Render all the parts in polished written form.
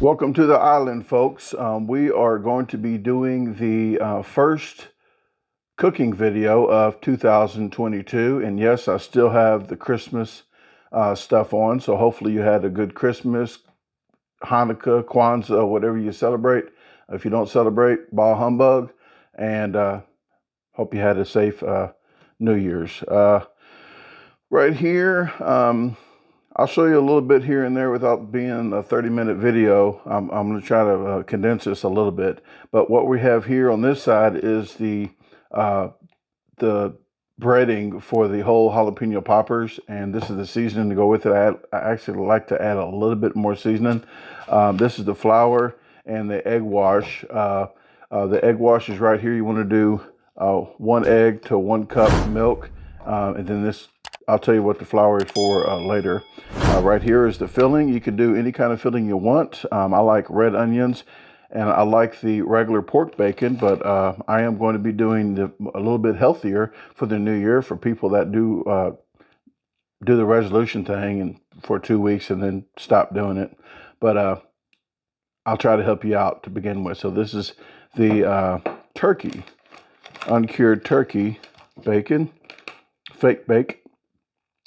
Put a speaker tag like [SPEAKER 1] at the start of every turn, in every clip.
[SPEAKER 1] Welcome to the island, folks. We are going to be doing the first cooking video of 2022. And yes, I still have the Christmas stuff on. So hopefully you had a good Christmas, Hanukkah, Kwanzaa, whatever you celebrate. If you don't celebrate, bah humbug. And hope you had a safe New Year's. Right here, I'll show you a little bit here and there without being a 30-minute video. I'm going to try to condense this a little bit. But what we have here on this side is the breading for the whole jalapeno poppers, and this is the seasoning to go with it. I actually like to add a little bit more seasoning. This is the flour and the egg wash. The egg wash is right here. You want to do 1 egg to 1 cup milk, and then this, I'll tell you what the flour is for later. Right here is the filling. You can do any kind of filling you want. I like red onions, and I like the regular pork bacon, but I am going to be doing a little bit healthier for the new year for people that do the resolution thing and for 2 weeks and then stop doing it. But I'll try to help you out to begin with. So this is the turkey, uncured turkey bacon, fake bake.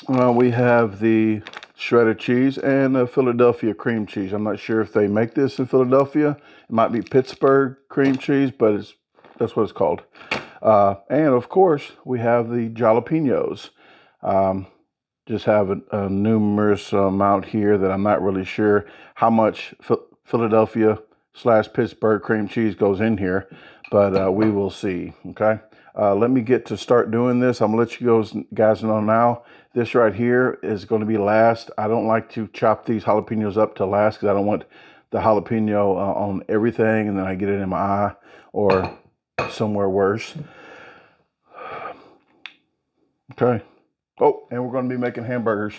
[SPEAKER 1] We have the shredded cheese and the Philadelphia cream cheese. I'm not sure if they make this in Philadelphia. It might be Pittsburgh cream cheese, but that's what it's called. And of course, we have the jalapenos. Just have a numerous amount here that I'm not really sure how much Philadelphia/Pittsburgh cream cheese goes in here, but we will see. Okay. Let me get to start doing this. I'm gonna let you guys know now. This right here is going to be last. I don't like to chop these jalapenos up to last because I don't want the jalapeno on everything and then I get it in my eye or somewhere worse. Okay. Oh, and we're going to be making hamburgers.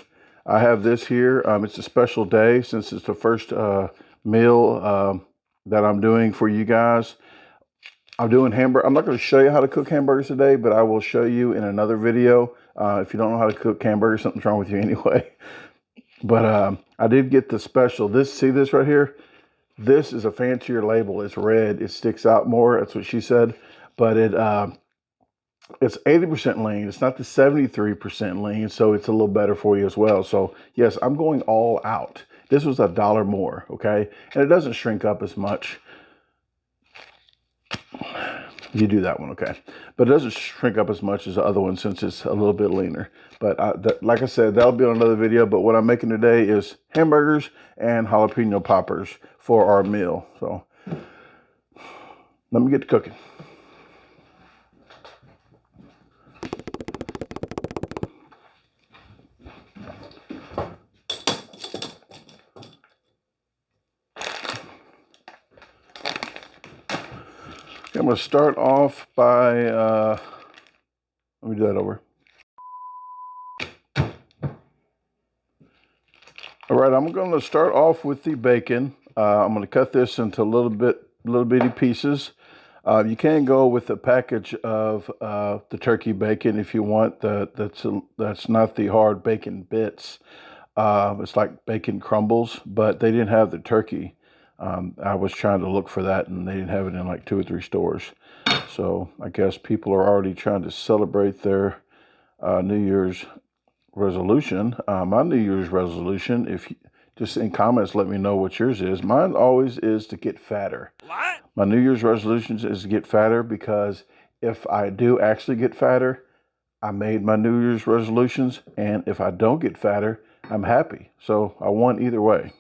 [SPEAKER 1] I have this here. It's a special day since it's the first meal that I'm doing for you guys. I'm doing hamburger. I'm not going to show you how to cook hamburgers today, but I will show you in another video. If you don't know how to cook hamburgers, something's wrong with you anyway. But I did get the special. See this right here? This is a fancier label. It's red. It sticks out more. That's what she said. But it's 80% lean. It's not the 73% lean, so it's a little better for you as well. So yes, I'm going all out. This was $1 more, okay? And it doesn't shrink up as much. You do that one, okay? But it doesn't shrink up as much as the other one since it's a little bit leaner. But like I said, that'll be on another video. But what I'm making today is hamburgers and jalapeno poppers for our meal. So let me get to cooking. I'm going to start off by, let me do that over. All right, I'm going to start off with the bacon. I'm going to cut this into little bitty pieces. You can go with a package of the turkey bacon if you want. That's not the hard bacon bits. It's like bacon crumbles, but they didn't have the turkey. I was trying to look for that, and they didn't have it in like 2 or 3 stores. So I guess people are already trying to celebrate their New Year's resolution. My New Year's resolution, if you, just in comments, let me know what yours is. Mine always is to get fatter. What? My New Year's resolution is to get fatter because if I do actually get fatter, I made my New Year's resolutions, and if I don't get fatter, I'm happy. So I won either way.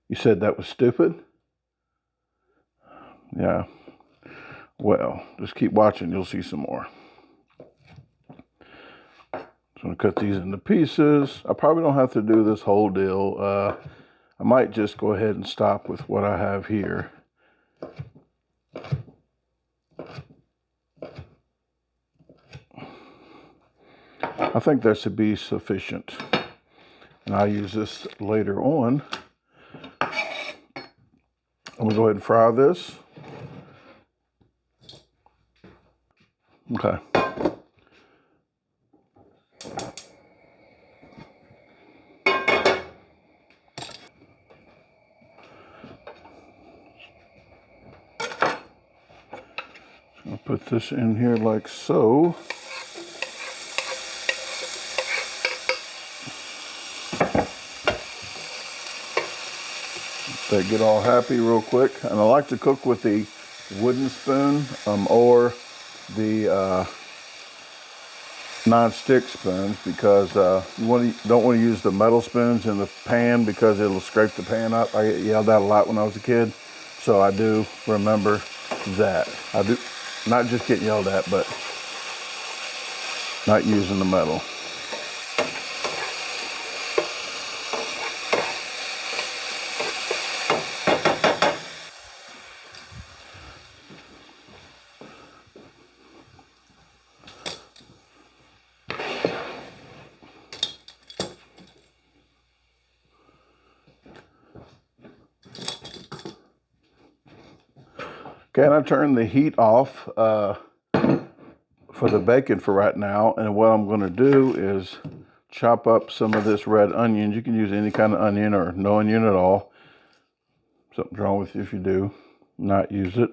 [SPEAKER 1] You said that was stupid? Yeah. Well, just keep watching. You'll see some more. So I'm going to cut these into pieces. I probably don't have to do this whole deal. I might just go ahead and stop with what I have here. I think that should be sufficient. And I'll use this later on. I'm going to go ahead and fry this. Okay. this in here like so. They get all happy real quick. And I like to cook with the wooden spoon or the non-stick spoons, because you don't want to use the metal spoons in the pan because it'll scrape the pan up. I get yelled at a lot when I was a kid, so I do remember that. I do not just get yelled at, but not using the metal. Okay, and I turn the heat off for the bacon for right now. And what I'm going to do is chop up some of this red onion. You can use any kind of onion or no onion at all. Something's wrong with you if you do not use it.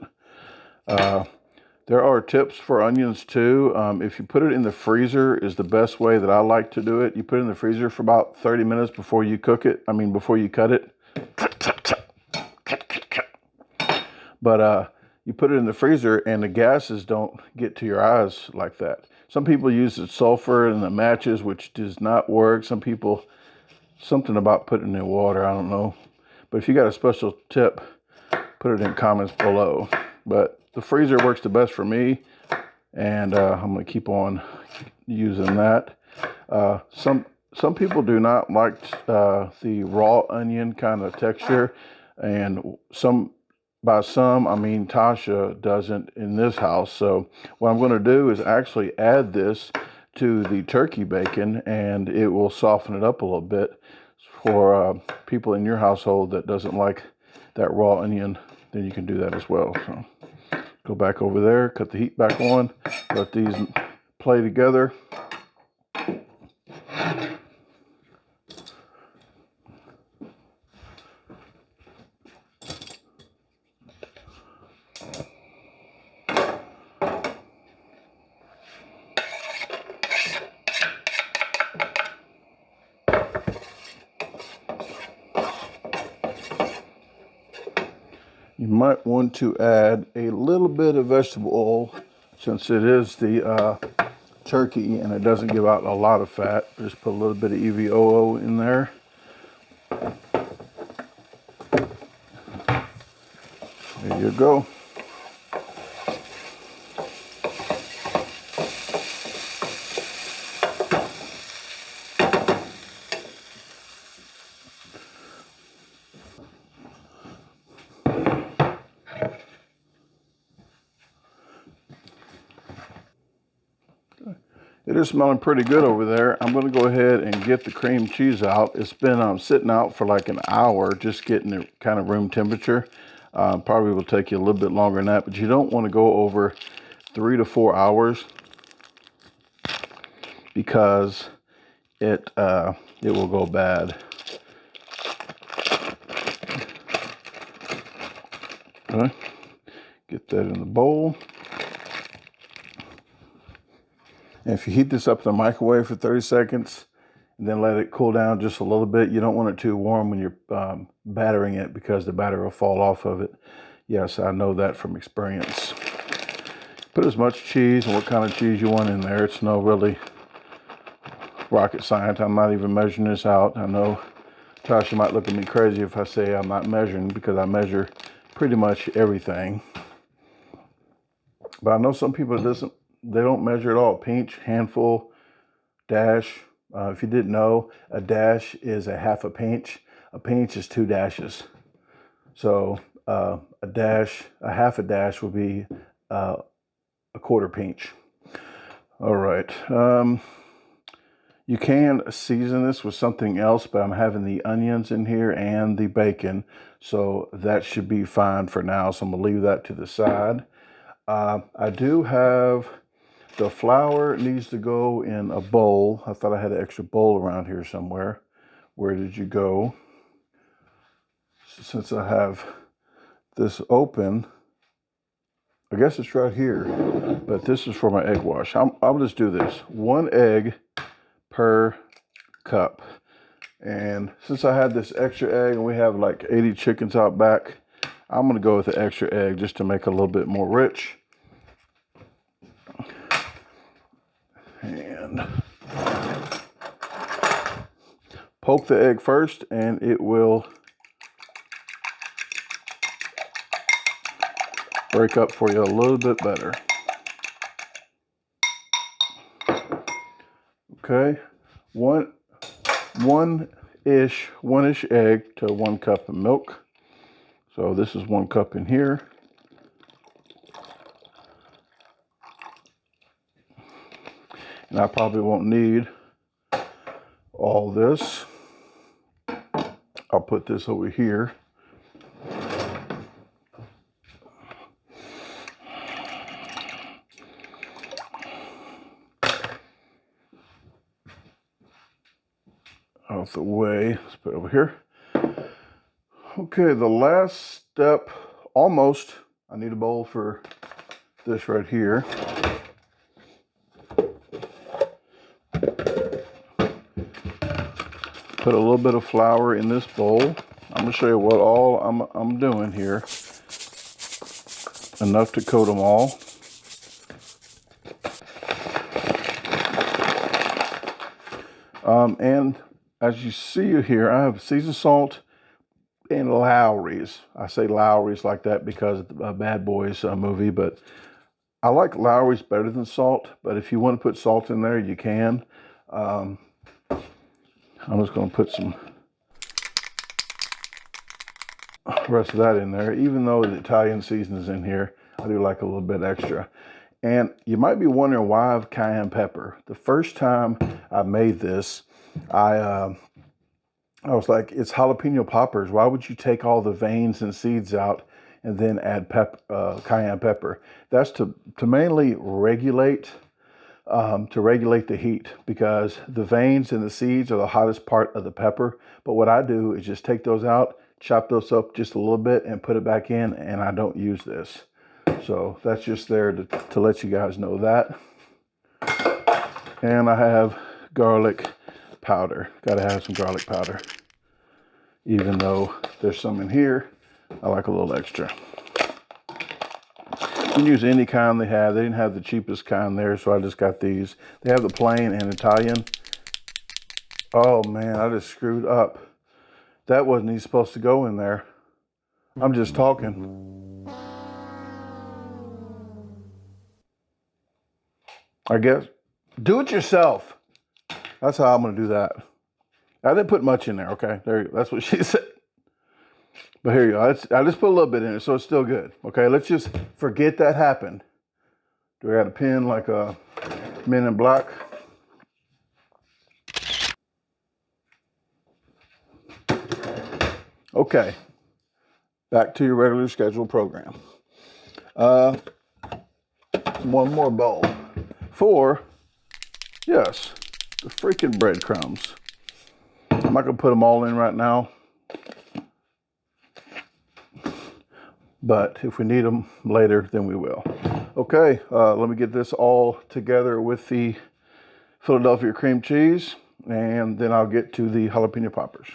[SPEAKER 1] There are tips for onions too. If you put it in the freezer is the best way that I like to do it. You put it in the freezer for about 30 minutes before you cook it. Before you cut it. But you put it in the freezer and the gases don't get to your eyes like that. Some people use the sulfur and the matches, which does not work. Some people, something about putting it in water, I don't know. But if you got a special tip, put it in comments below. But the freezer works the best for me, and I'm going to keep on using that. Some people do not like the raw onion kind of texture, and by some, I mean Tasha doesn't in this house. So what I'm going to do is actually add this to the turkey bacon, and it will soften it up a little bit. For people in your household that doesn't like that raw onion, then you can do that as well. So go back over there, cut the heat back on, let these play together. You might want to add a little bit of vegetable oil, since it is the turkey and it doesn't give out a lot of fat. Just put a little bit of EVOO in there. There you go. It is smelling pretty good over there. I'm going to go ahead and get the cream cheese out. It's been sitting out for like an hour, just getting it kind of room temperature. Probably will take you a little bit longer than that, but you don't want to go over 3 to 4 hours because it will go bad. Okay. Get that in the bowl. And if you heat this up in the microwave for 30 seconds and then let it cool down just a little bit, you don't want it too warm when you're battering it, because the batter will fall off of it. Yes, I know that from experience. Put as much cheese and what kind of cheese you want in there. It's no really rocket science. I'm not even measuring this out. I know Tasha might look at me crazy if I say I'm not measuring, because I measure pretty much everything. But I know some people they don't measure at all. Pinch, handful, dash. If you didn't know, a dash is a half a pinch. A pinch is 2 dashes. So a half a dash would be a quarter pinch. All right. You can season this with something else, but I'm having the onions in here and the bacon, so that should be fine for now. So I'm gonna leave that to the side. I do have the flour needs to go in a bowl. I thought I had an extra bowl around here somewhere. Where did you go? Since I have this open, I guess it's right here, but this is for my egg wash. I'll just do this. 1 egg per cup. And since I had this extra egg and we have like 80 chickens out back, I'm gonna go with the extra egg just to make it a little bit more rich. And poke the egg first and it will break up for you a little bit better. Okay, one-ish egg to 1 cup of milk. So this is 1 cup in here. And I probably won't need all this. I'll put this over here. Out the way. Let's put it over here. Okay, the last step, almost. I need a bowl for this right here. Put a little bit of flour in this bowl. I'm gonna show you what all I'm doing here. Enough to coat them all. And as you see here, I have seasoned salt and Lowry's. I say Lowry's like that because of the Bad Boys movie, but I like Lowry's better than salt. But if you want to put salt in there, you can. I'm just going to put some rest of that in there. Even though the Italian seasoning is in here, I do like a little bit extra. And you might be wondering why I have cayenne pepper. The first time I made this, I was like, it's jalapeno poppers. Why would you take all the veins and seeds out and then add cayenne pepper? That's to mainly regulate the heat, because the veins and the seeds are the hottest part of the pepper. But what I do is just take those out, chop those up just a little bit and put it back in, and I don't use this. So that's just there to let you guys know that. And I have garlic powder. Gotta have some garlic powder. Even though there's some in here, I like a little extra. You can use any kind they have. They didn't have the cheapest kind there, so I just got these. They have the plain and Italian. Oh man, I just screwed up. That wasn't even supposed to go in there. I'm just talking. I guess. Do it yourself. That's how I'm going to do that. I didn't put much in there, okay? There you go. That's what she said. But here you go. I just put a little bit in it, so it's still good. Okay, let's just forget that happened. Do I got a pen like a Men in Black? Okay, back to your regular scheduled program. One more bowl for, yes, the freaking breadcrumbs. I'm not gonna put them all in right now, but if we need them later, then we will. Okay, let me get this all together with the Philadelphia cream cheese, and then I'll get to the jalapeno poppers.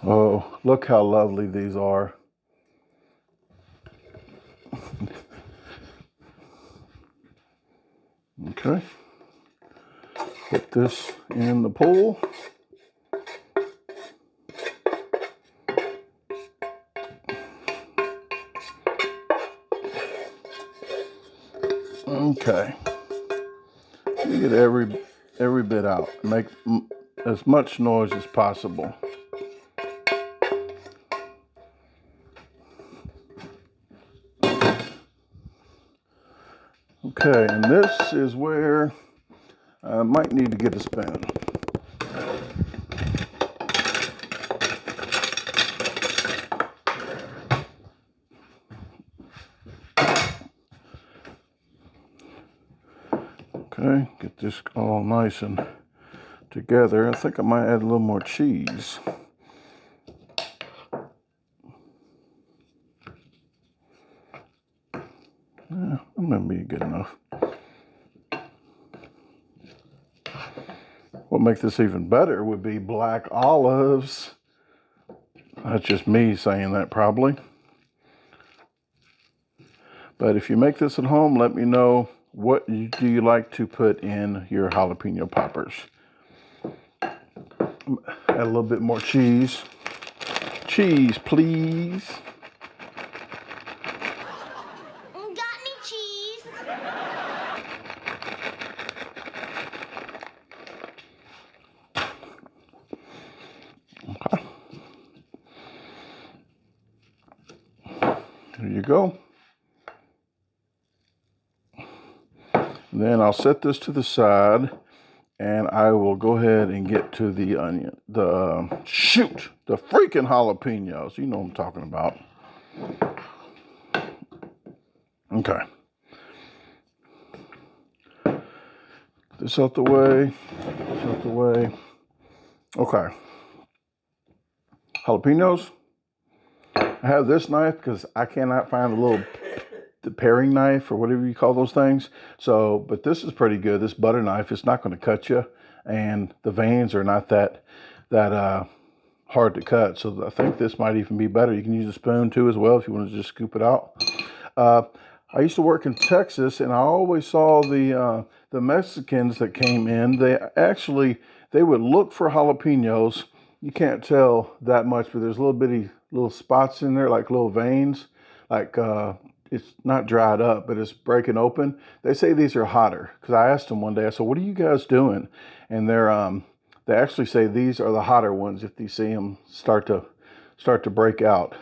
[SPEAKER 1] Oh, look how lovely these are. Okay, put this in the pool. Okay, you get every bit out. Make as much noise as possible. Okay, and this is where I might need to get a spoon. Okay, get this all nice and together. I think I might add a little more cheese. I'm gonna be good enough. What makes this even better would be black olives. That's just me saying that probably. But if you make this at home, let me know what do you like to put in your jalapeno poppers. Add a little bit more cheese. Cheese, please.
[SPEAKER 2] Got any cheese?
[SPEAKER 1] Okay. There you go. Then I'll set this to the side, and I will go ahead and get to the onion. The freaking jalapenos. You know what I'm talking about. Okay. This out the way. This out the way. Okay. Jalapenos. I have this knife because I cannot find the paring knife or whatever you call those things. So, but this is pretty good. This butter knife, it's not going to cut you, and the veins are not that hard to cut. So I think this might even be better. You can use a spoon too as well if you want to just scoop it out. I used to work in Texas, and I always saw the Mexicans that came in. They would look for jalapenos. You can't tell that much, but there's little spots in there, like little veins, like it's not dried up, but it's breaking open. They say these are hotter, because I asked them one day, I said, what are you guys doing? And they actually say these are the hotter ones if you see them start to break out.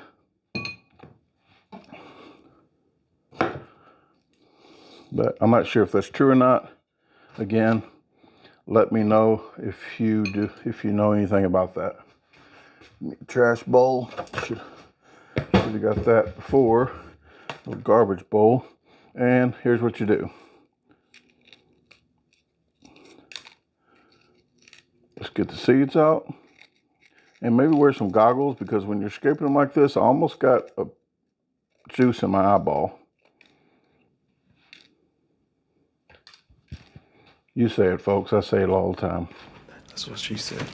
[SPEAKER 1] But I'm not sure if that's true or not. Again, let me know if you know anything about that. Trash bowl. Should have got that before. A garbage bowl. And here's what you do. Just get the seeds out. And maybe wear some goggles, because when you're scraping them like this, I almost got a juice in my eyeball. You say it, folks. I say it all the time.
[SPEAKER 3] That's what she said.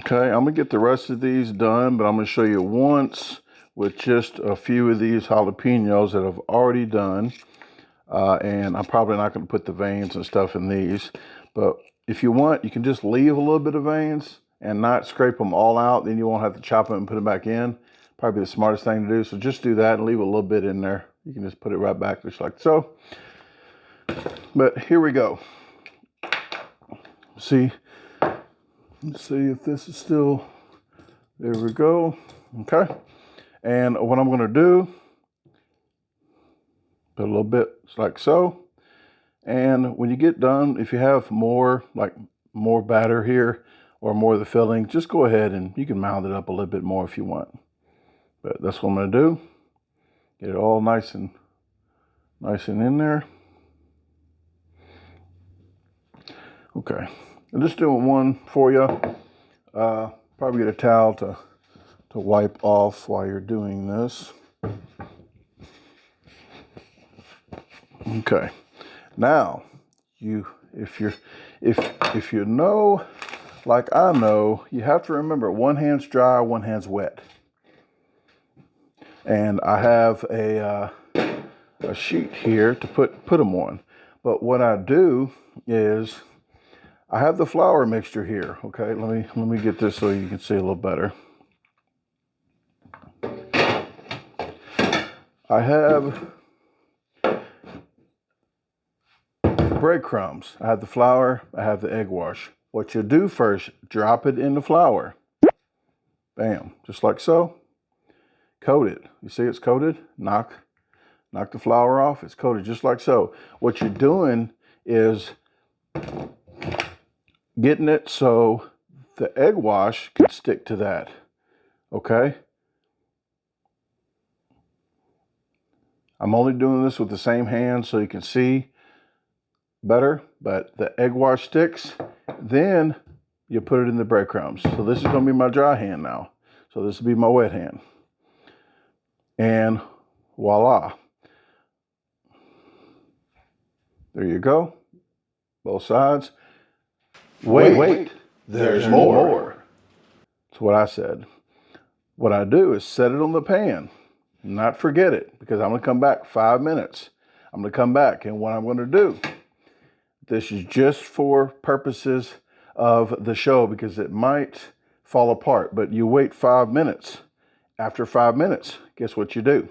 [SPEAKER 1] Okay, I'm gonna get the rest of these done, but I'm gonna show you once with just a few of these jalapenos that I've already done. And I'm probably not gonna put the veins and stuff in these, but if you want, you can just leave a little bit of veins and not scrape them all out. Then you won't have to chop them and put them back in. Probably the smartest thing to do. So just do that and leave a little bit in there. You can just put it right back just like so. But here we go. Let's see if this is still, there we go. Okay. And what I'm gonna do, put a little bit like so. And when you get done, if you have more batter here or more of the filling, just go ahead and you can mound it up a little bit more if you want. But that's what I'm gonna do. Get it all nice and in there. Okay, I'm just doing one for you. Probably get a towel to wipe off while you're doing this. Okay, now if you know, like I know, you have to remember one hand's dry, one hand's wet. And I have a sheet here to put them on. But what I do is I have the flour mixture here. Okay, let me get this so you can see a little better. I have breadcrumbs. I have the flour. I have the egg wash. What you do first, drop it in the flour. Bam, just like so. Coat it. You see it's coated? Knock the flour off. It's coated just like so. What you're doing is getting it so the egg wash can stick to that. Okay? I'm only doing this with the same hand so you can see better, but the egg wash sticks, then you put it in the breadcrumbs. So this is going to be my dry hand now. So this will be my wet hand. And voila. There you go. Both sides. Wait. There's more. That's what I said. What I do is set it on the pan, not forget it, because I'm going to come back 5 minutes. I'm going to come back, and what I'm going to do, this is just for purposes of the show because it might fall apart, but you wait 5 minutes. After 5 minutes, guess what you do?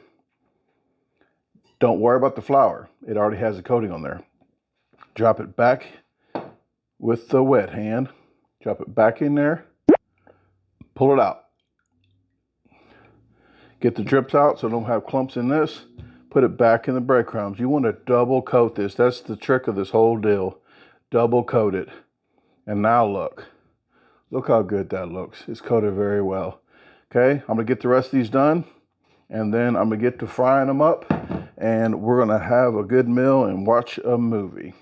[SPEAKER 1] Don't worry about the flour. It already has a coating on there. Drop it back with the wet hand. Drop it back in there. Pull it out. Get the drips out so don't have clumps in this. Put it back in the breadcrumbs. You want to double coat this. That's the trick of this whole deal. Double coat it. And now look. Look how good that looks. It's coated very well. Okay, I'm going to get the rest of these done. And then I'm going to get to frying them up. And we're going to have a good meal and watch a movie.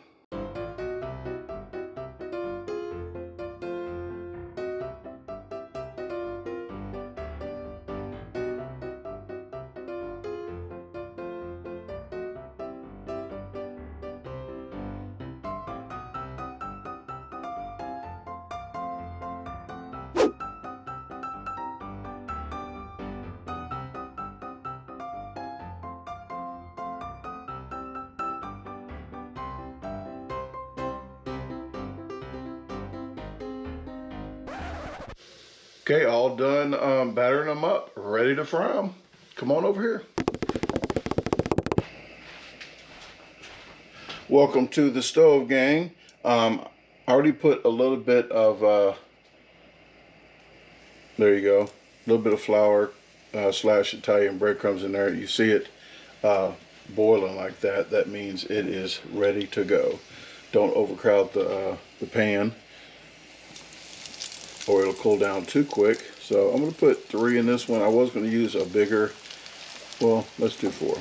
[SPEAKER 1] Okay, all done battering them up, ready to fry them. Come on over here. Welcome to the stove, gang. I already put a little bit of, there you go, a little bit of flour slash Italian breadcrumbs in there. You see it boiling like that. That means it is ready to go. Don't overcrowd the pan, or it'll cool down too quick. So I'm going to put 3 in this one. I was going to use a bigger, well, let's do 4.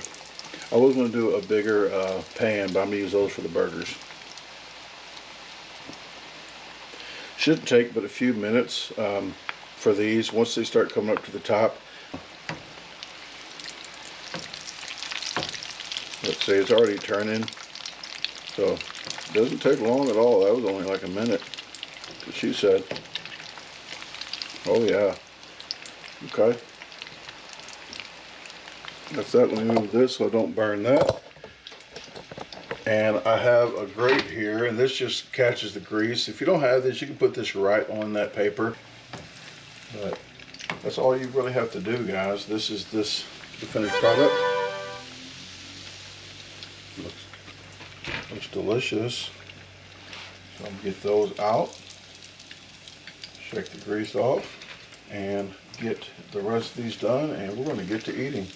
[SPEAKER 1] I was going to do a bigger pan, but I'm going to use those for the burgers. Shouldn't take but a few minutes for these once they start coming up to the top. Let's see, it's already turning. So it doesn't take long at all. That was only like a minute, as she said. Oh yeah. Okay. That's that. Let me move this so I don't burn that. And I have a grate here, and this just catches the grease. If you don't have this, you can put this right on that paper. But that's all you really have to do, guys. This is the finished product. Looks delicious. So I'm gonna get those out. Shake the grease off and get the rest of these done, and we're going to get to eating.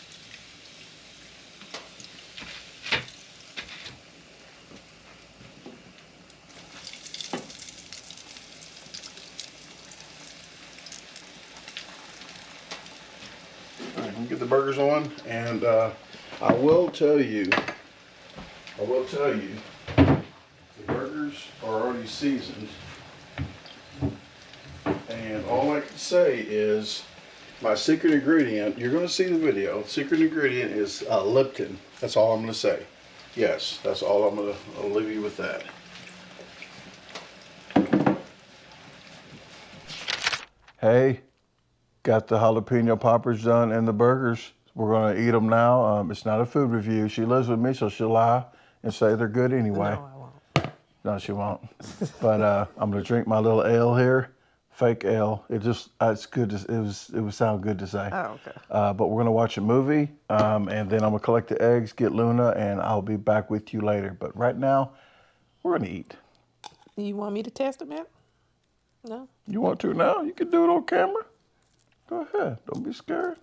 [SPEAKER 1] All right, I'm going to get the burgers on, and I will tell you, the burgers are already seasoned. And all I can say is my secret ingredient, you're going to see the video, secret ingredient is Lipton. That's all I'm going to say. Yes, that's all I'm going to, I'll leave you with that. Hey, got the jalapeno poppers done and the burgers. We're going to eat them now. It's not a food review. She lives with me, so she'll lie and say they're good anyway.
[SPEAKER 3] No, I won't.
[SPEAKER 1] No, she won't. But I'm going to drink my little ale here. Fake ale. It's good. It would sound good to say.
[SPEAKER 3] Oh, okay.
[SPEAKER 1] But we're gonna watch a movie, and then I'm gonna collect the eggs, get Luna, and I'll be back with you later. But right now, we're gonna eat.
[SPEAKER 3] You want me to test them yet? No.
[SPEAKER 1] You want to now? You can do it on camera. Go ahead. Don't be scared.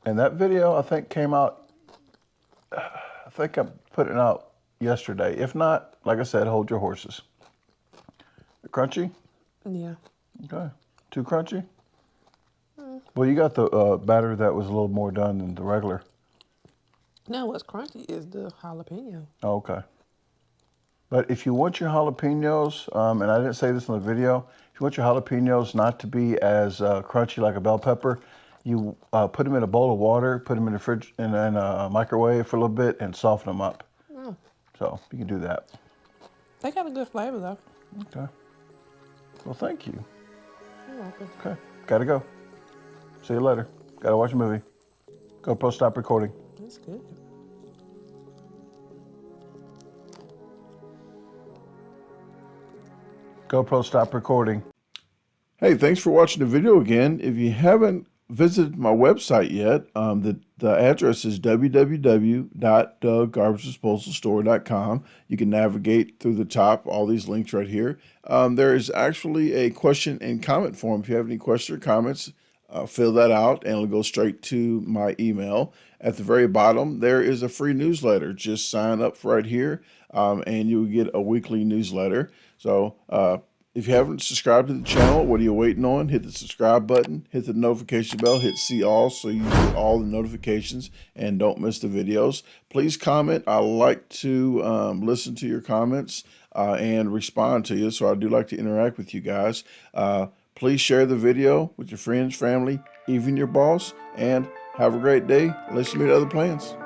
[SPEAKER 1] And that video, I think, came out. I think I put it out yesterday. If not, like I said, hold your horses. Crunchy?
[SPEAKER 3] Yeah.
[SPEAKER 1] Okay. Too crunchy? Well, you got the batter that was a little more done than the regular.
[SPEAKER 3] No, what's crunchy is the jalapeno.
[SPEAKER 1] Oh, okay. But if you want your jalapenos, and I didn't say this in the video, if you want your jalapenos not to be as crunchy like a bell pepper, you put them in a bowl of water, put them in the fridge and then microwave for a little bit and soften them up.
[SPEAKER 3] Mm.
[SPEAKER 1] So you can do that.
[SPEAKER 3] They got a good flavor though.
[SPEAKER 1] Okay. Well, thank you.
[SPEAKER 3] You're welcome.
[SPEAKER 1] Okay. Gotta go. See you later. Gotta watch a movie. Go post stop recording.
[SPEAKER 3] That's good.
[SPEAKER 1] GoPro stop recording. Hey, thanks for watching the video again. If you haven't visited my website yet, the address is www.DaGarbageDisposalStore.com. You can navigate through the top, all these links right here. There is actually a question and comment form. If you have any questions or comments, fill that out and it'll go straight to my email. At the very bottom, there is a free newsletter. Just sign up right here and you'll get a weekly newsletter. So if you haven't subscribed to the channel, what are you waiting on? Hit the subscribe button, hit the notification bell, hit see all so you get all the notifications and don't miss the videos. Please comment. I like to listen to your comments and respond to you, so I do like to interact with you guys. Please share the video with your friends, family, even your boss, and have a great day. Let's meet other plans.